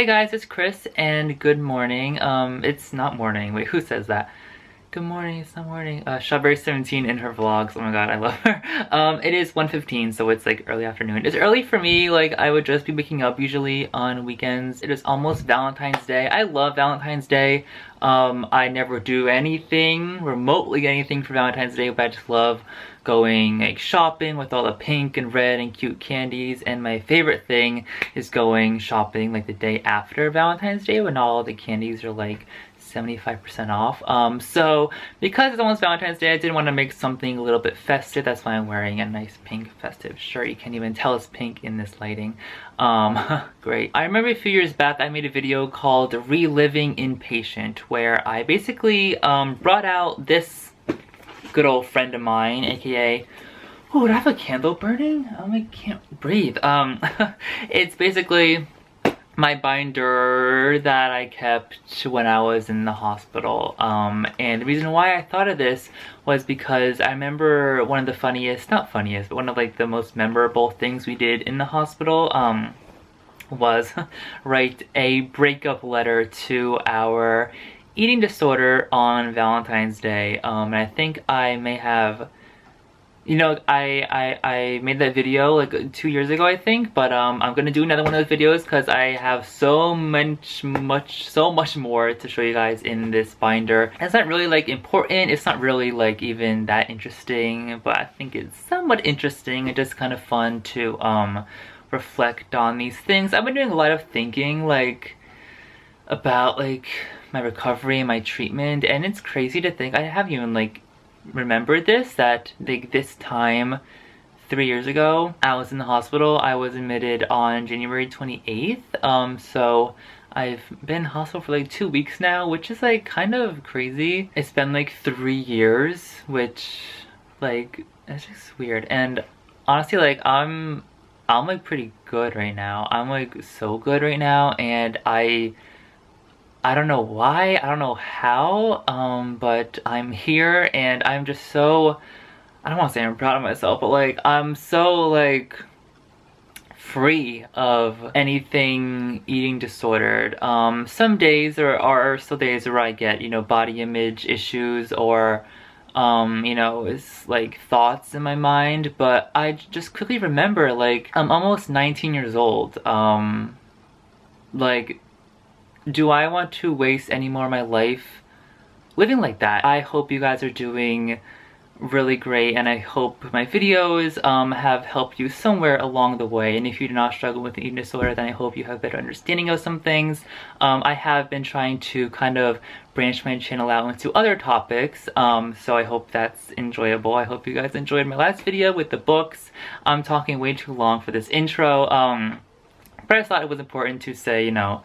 Hey guys, it's Chris and good morning. It's not morning. Wait, who says that? Good morning, it's not morning. Strawberry17 in her vlogs. Oh my god, I love her. It is 1:15, so it's like early afternoon. It's early for me, like I would just be waking up usually on weekends. It is almost Valentine's Day. I love Valentine's Day. I never do anything, remotely anything for Valentine's Day, but I just love going like shopping with all the pink and red and cute candies. And my favorite thing is going shopping like the day after Valentine's Day when all the candies are like 75% off. So because it's almost Valentine's Day, I did want to make something a little bit festive. That's why I'm wearing a nice pink festive shirt. You can't even tell it's pink in this lighting. Great. I remember a few years back I made a video called Reliving Inpatient, where I basically brought out this good old friend of mine, aka, oh, do I have a candle burning? I can't breathe. It's basically my binder that I kept when I was in the hospital. And the reason why I thought of this was because I remember one of the funniest, not funniest, but one of like the most memorable things we did in the hospital was write a breakup letter to our eating disorder on Valentine's Day. And I think I may have, you know, I made that video like 2 years ago, I think, but I'm gonna do another one of those videos because I have so much more to show you guys in this binder. It's not really like important, it's not really like even that interesting, but I think it's somewhat interesting and just kind of fun to reflect on these things. I've been doing a lot of thinking like about like my recovery and my treatment, and it's crazy to think I haven't even like remembered this, that like this time 3 years ago I was in the hospital. I was admitted on January 28th. So I've been in hospital for like 2 weeks now, which is like kind of crazy. It's been like 3 years, which like it's just weird. And honestly, like I'm like pretty good right now. I'm like so good right now, and I don't know why, I don't know how, but I'm here and I'm just so, I don't want to say I'm proud of myself, but like I'm so like free of anything eating disordered. Some days are still days where I get, you know, body image issues or you know, it's like thoughts in my mind, but I just quickly remember like I'm almost 19 years old. Like, do I want to waste any more of my life living like that? I hope you guys are doing really great, and I hope my videos have helped you somewhere along the way. And if you do not struggle with an eating disorder, then I hope you have a better understanding of some things. I have been trying to kind of branch my channel out into other topics, so I hope that's enjoyable. I hope you guys enjoyed my last video with the books. I'm talking way too long for this intro, but I thought it was important to say, you know,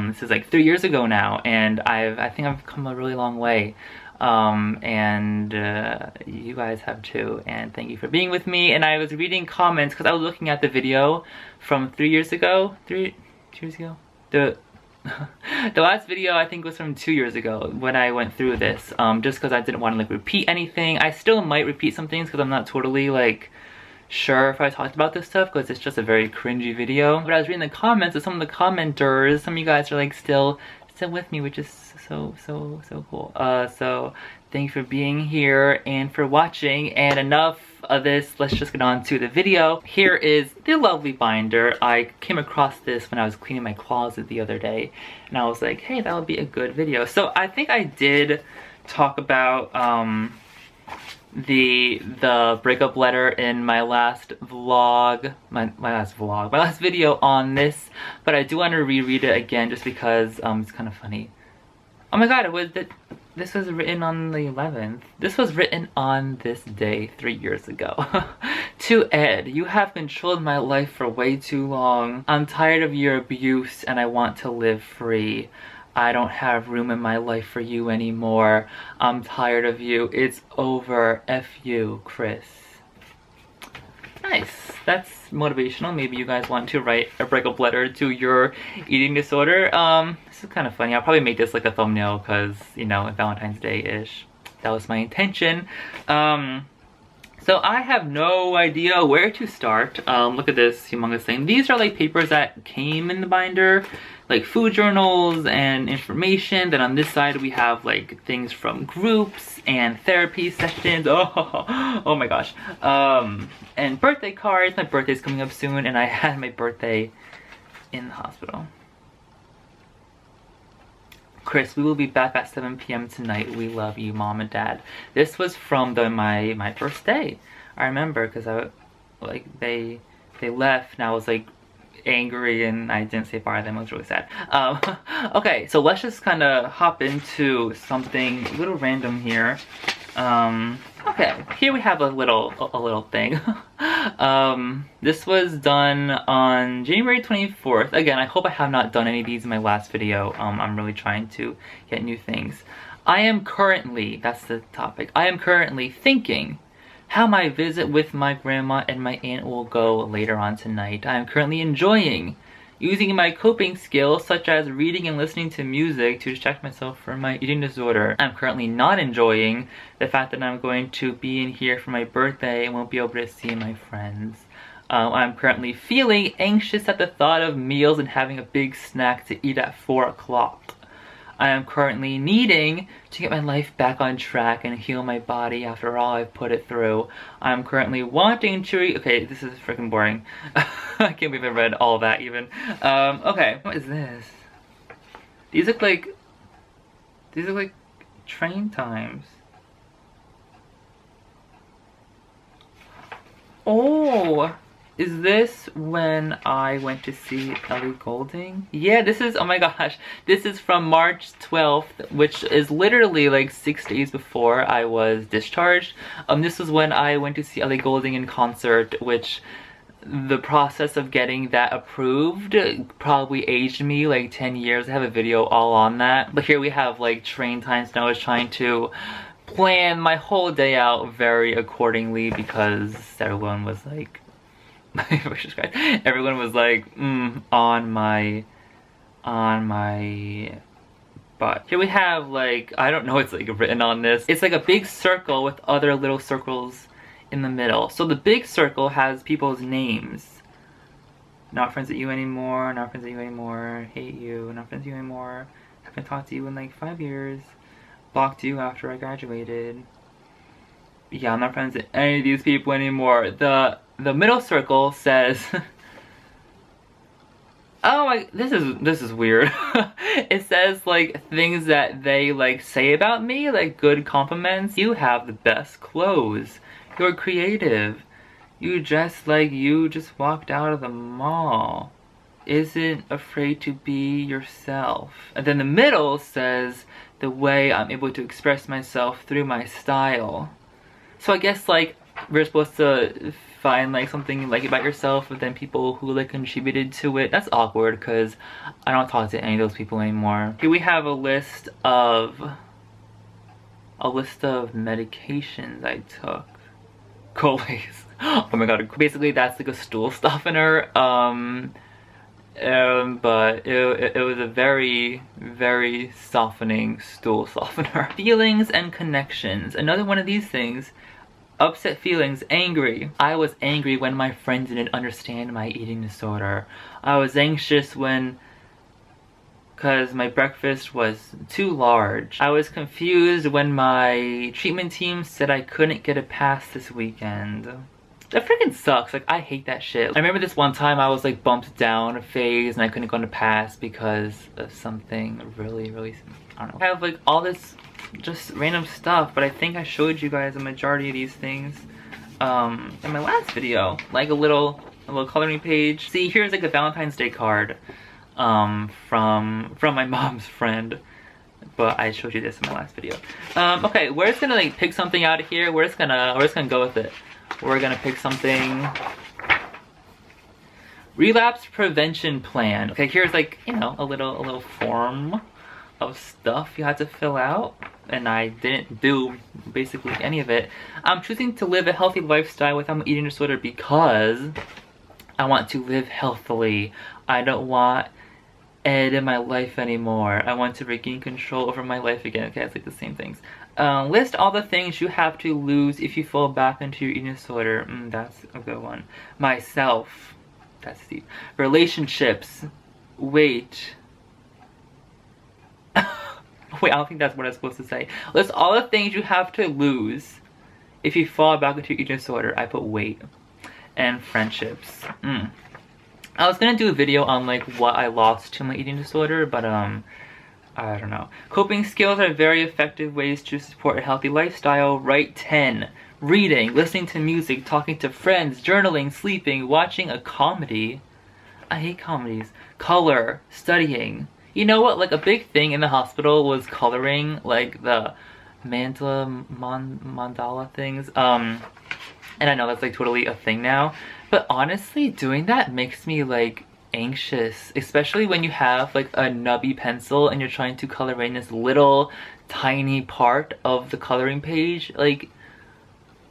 this is like 3 years ago now, and I think I've come a really long way. And you guys have too, and thank you for being with me. And I was reading comments because I was looking at the video from 3 years ago. 2 years ago? The last video I think was from 2 years ago when I went through this, just because I didn't want to like repeat anything. I still might repeat some things because I'm not totally like sure if I talked about this stuff because it's just a very cringy video. But I was reading the comments of some of the commenters. Some of you guys are like still with me, which is so cool. So thank you for being here and for watching. And enough of this, let's just get on to the video. Here is the lovely binder. I came across this when I was cleaning my closet the other day, and I was like, hey, that would be a good video. So I think I did talk about the breakup letter in my last vlog, my last video on this, but I do want to reread it again just because it's kind of funny. Oh my god, this was written on the 11th. This was written on this day 3 years ago. To Ed, you have controlled my life for way too long. I'm tired of your abuse and I want to live free. I don't have room in my life for you anymore. I'm tired of you. It's over. F you, Chris. Nice. That's motivational. Maybe you guys want to write a breakup letter to your eating disorder. This is kind of funny. I'll probably make this like a thumbnail because, you know, Valentine's Day-ish. That was my intention. So I have no idea where to start. Look at this humongous thing. These are like papers that came in the binder. like food journals and information. Then on this side we have like things from groups and therapy sessions. Oh my gosh. And birthday cards. My birthday's coming up soon, and I had my birthday in the hospital. Chris, we will be back at 7 p.m. tonight. We love you, Mom and Dad. This was from my first day. I remember because they left and I was like angry and I didn't say bye to them. I was really sad. Okay, so let's just kind of hop into something a little random here. Okay, here we have a little thing. This was done on January 24th. Again, I hope I have not done any of these in my last video. I'm really trying to get new things. I am currently, that's the topic, I am currently thinking how my visit with my grandma and my aunt will go later on tonight. I am currently enjoying using my coping skills such as reading and listening to music to distract myself from my eating disorder. I'm currently not enjoying the fact that I'm going to be in here for my birthday and won't be able to see my friends. I'm currently feeling anxious at the thought of meals and having a big snack to eat at 4 o'clock. I am currently needing to get my life back on track and heal my body after all I've put it through. I'm currently wanting to read— okay, this is freaking boring. I can't believe I read all that even. Okay, what is this? These look like train times. Oh! Is this when I went to see Ellie Goulding? Yeah, this is— oh my gosh. This is from March 12th, which is literally like 6 days before I was discharged. This was when I went to see Ellie Goulding in concert, which the process of getting that approved probably aged me like 10 years. I have a video all on that. But here we have like train times, and I was trying to plan my whole day out very accordingly because everyone was like— everyone was like on my butt. Here we have like— I don't know what's like written on this. It's like a big circle with other little circles in the middle. So the big circle has people's names. Not friends with you anymore, not friends with you anymore, hate you, not friends with you anymore, haven't talked to you in like 5 years, blocked you after I graduated. Yeah, I'm not friends with any of these people anymore. The middle circle says oh, this is weird. It says like things that they like say about me, like good compliments. You have the best clothes. You're creative. You dress like you just walked out of the mall. Isn't afraid to be yourself. And then the middle says the way I'm able to express myself through my style. So I guess like we're supposed to find like something like about yourself, but then people who like contributed to it. That's awkward because I don't talk to any of those people anymore. Here we have a list of medications I took. Colace. Oh my god. Basically that's like a stool softener. But it was a very, very softening stool softener. Feelings and connections. Another one of these things. Upset feelings, angry. I was angry when my friends didn't understand my eating disorder. I was anxious because my breakfast was too large. I was confused when my treatment team said I couldn't get a pass this weekend. That freaking sucks. Like, I hate that shit. I remember this one time I was like bumped down a phase and I couldn't go into pass because of something really, I don't know. I have like all this just random stuff, but I think I showed you guys a majority of these things in my last video. Like a little coloring page. See, here's like a Valentine's Day card from my mom's friend. But I showed you this in my last video. Okay, we're just gonna like pick something out of here. We're just gonna go with it. We're gonna pick something. Relapse prevention plan. Okay, here's like, you know, a little form of stuff you had to fill out, and I didn't do basically any of it. I'm choosing to live a healthy lifestyle without an eating disorder because I want to live healthily. I don't want Ed in my life anymore. I want to regain control over my life again. Okay, it's like the same things. List all the things you have to lose if you fall back into your eating disorder. That's a good one. Myself. That's deep. Relationships. Weight. Wait, I don't think that's what I was supposed to say. List all the things you have to lose if you fall back into eating disorder. I put weight and friendships. I was gonna do a video on like what I lost to my eating disorder, but I don't know. Coping skills are very effective ways to support a healthy lifestyle. Write 10. Reading, listening to music, talking to friends, journaling, sleeping, watching a comedy. I hate comedies. Color, studying. You know what, like a big thing in the hospital was coloring, like the mandala things. And I know that's like totally a thing now, but honestly doing that makes me like anxious, especially when you have like a nubby pencil and you're trying to color in this little tiny part of the coloring page. Like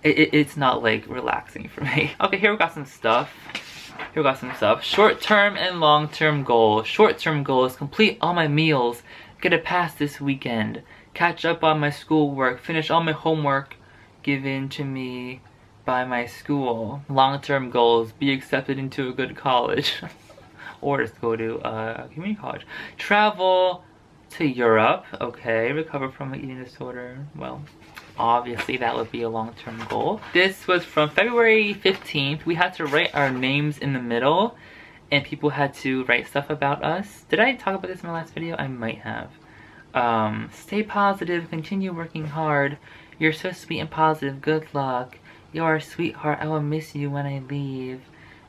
it's not like relaxing for me. Okay, here we got some stuff. Short-term and long-term goals. Short-term goals: complete all my meals, get a pass this weekend, catch up on my schoolwork, finish all my homework given to me by my school. Long-term goals: be accepted into a good college or just go to a community college. Travel to Europe. Okay, recover from an eating disorder. Well, obviously that would be a long-term goal. This was from February 15th. We had to write our names in the middle and people had to write stuff about us. Did I talk about this in my last video? I might have. Stay positive, continue working hard. You're so sweet and positive, good luck. You're a sweetheart, I will miss you when I leave.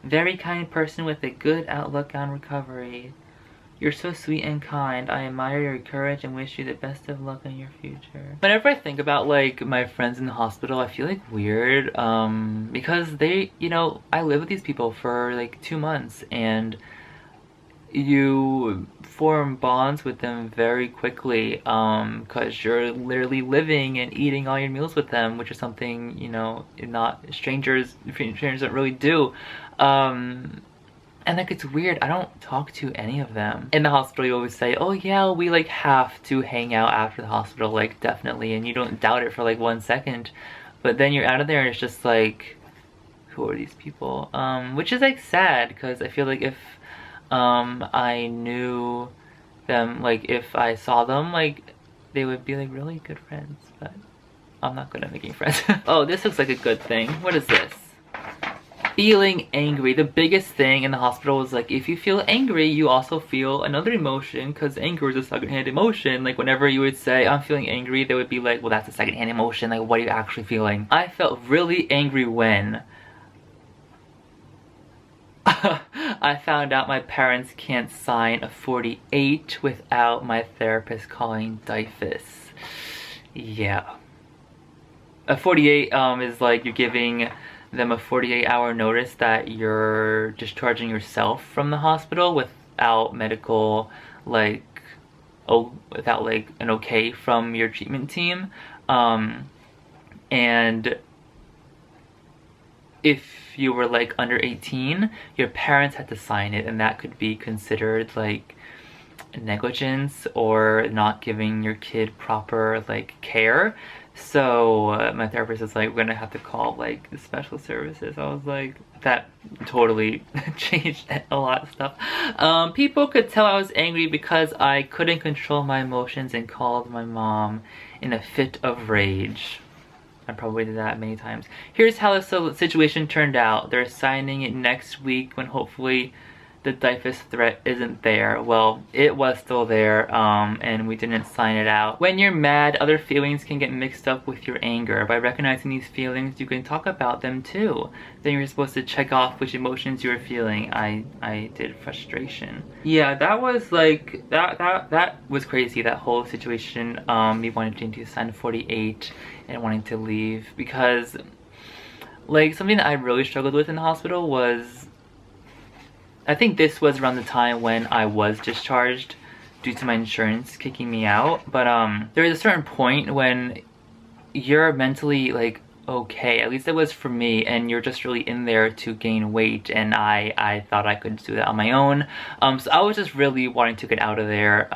Very kind person with a good outlook on recovery. You're so sweet and kind. I admire your courage and wish you the best of luck in your future. Whenever I think about like my friends in the hospital, I feel like weird because they, you know, I live with these people for like 2 months and you form bonds with them very quickly because you're literally living and eating all your meals with them, which is something, you know, not strangers don't really do. And like it's weird, I don't talk to any of them. In the hospital you always say, oh yeah, we like have to hang out after the hospital, like definitely, and you don't doubt it for like 1 second. But then you're out of there and it's just like, who are these people? Which is like sad because I feel like if I knew them, like if I saw them, like they would be like really good friends, but I'm not good at making friends. Oh, this looks like a good thing. What is this? Feeling angry. The biggest thing in the hospital was like, if you feel angry, you also feel another emotion because anger is a secondhand emotion. Like whenever you would say, I'm feeling angry, they would be like, well, that's a secondhand emotion. Like, what are you actually feeling? I felt really angry when I found out my parents can't sign a 48 without my therapist calling DIFUS. Yeah. A 48 is like you're giving them a 48-hour notice that you're discharging yourself from the hospital without medical, like, without like an okay from your treatment team. And if you were like under 18, your parents had to sign it, and that could be considered like negligence or not giving your kid proper like care. So my therapist was like, we're gonna have to call like the special services. I was like, that totally changed a lot of stuff. People could tell I was angry because I couldn't control my emotions and called my mom in a fit of rage. I probably did that many times. Here's how the situation turned out. They're signing it next week when hopefully the DIFUS threat isn't there. Well, it was still there, and we didn't sign it out. When you're mad, other feelings can get mixed up with your anger. By recognizing these feelings, you can talk about them too. Then you're supposed to check off which emotions you were feeling. I did frustration. Yeah, that was like, that was crazy, that whole situation. Me wanting to sign 48 and wanting to leave, because like something that I really struggled with in the hospital was, I think this was around the time when I was discharged due to my insurance kicking me out. But there is a certain point when you're mentally like okay, at least it was for me, and you're just really in there to gain weight, and I thought I could do that on my own. So I was just really wanting to get out of there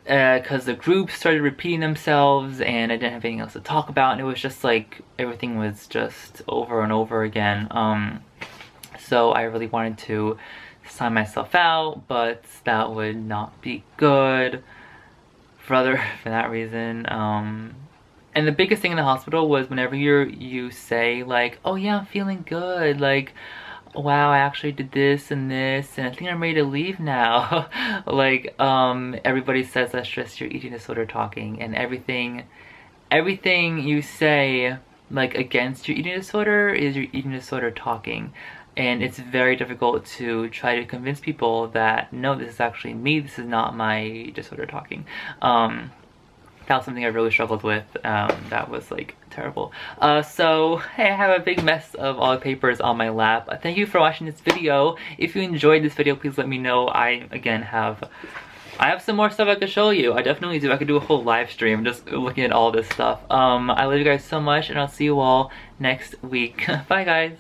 because the groups started repeating themselves and I didn't have anything else to talk about, and it was just like everything was just over and over again. So I really wanted to sign myself out, but that would not be good for that reason. And the biggest thing in the hospital was whenever you say like, oh yeah, I'm feeling good, like, wow, I actually did this and this, and I think I'm ready to leave now. Like, everybody says that's just your eating disorder talking, and everything you say like against your eating disorder is your eating disorder talking. And it's very difficult to try to convince people that no, this is actually me, this is not my disorder talking. That was something I really struggled with. That was like terrible. So hey, I have a big mess of all the papers on my lap. Thank you for watching this video. If you enjoyed this video, please let me know. I have some more stuff I could show you. I definitely do. I could do a whole live stream just looking at all this stuff. I love you guys so much, and I'll see you all next week. Bye guys.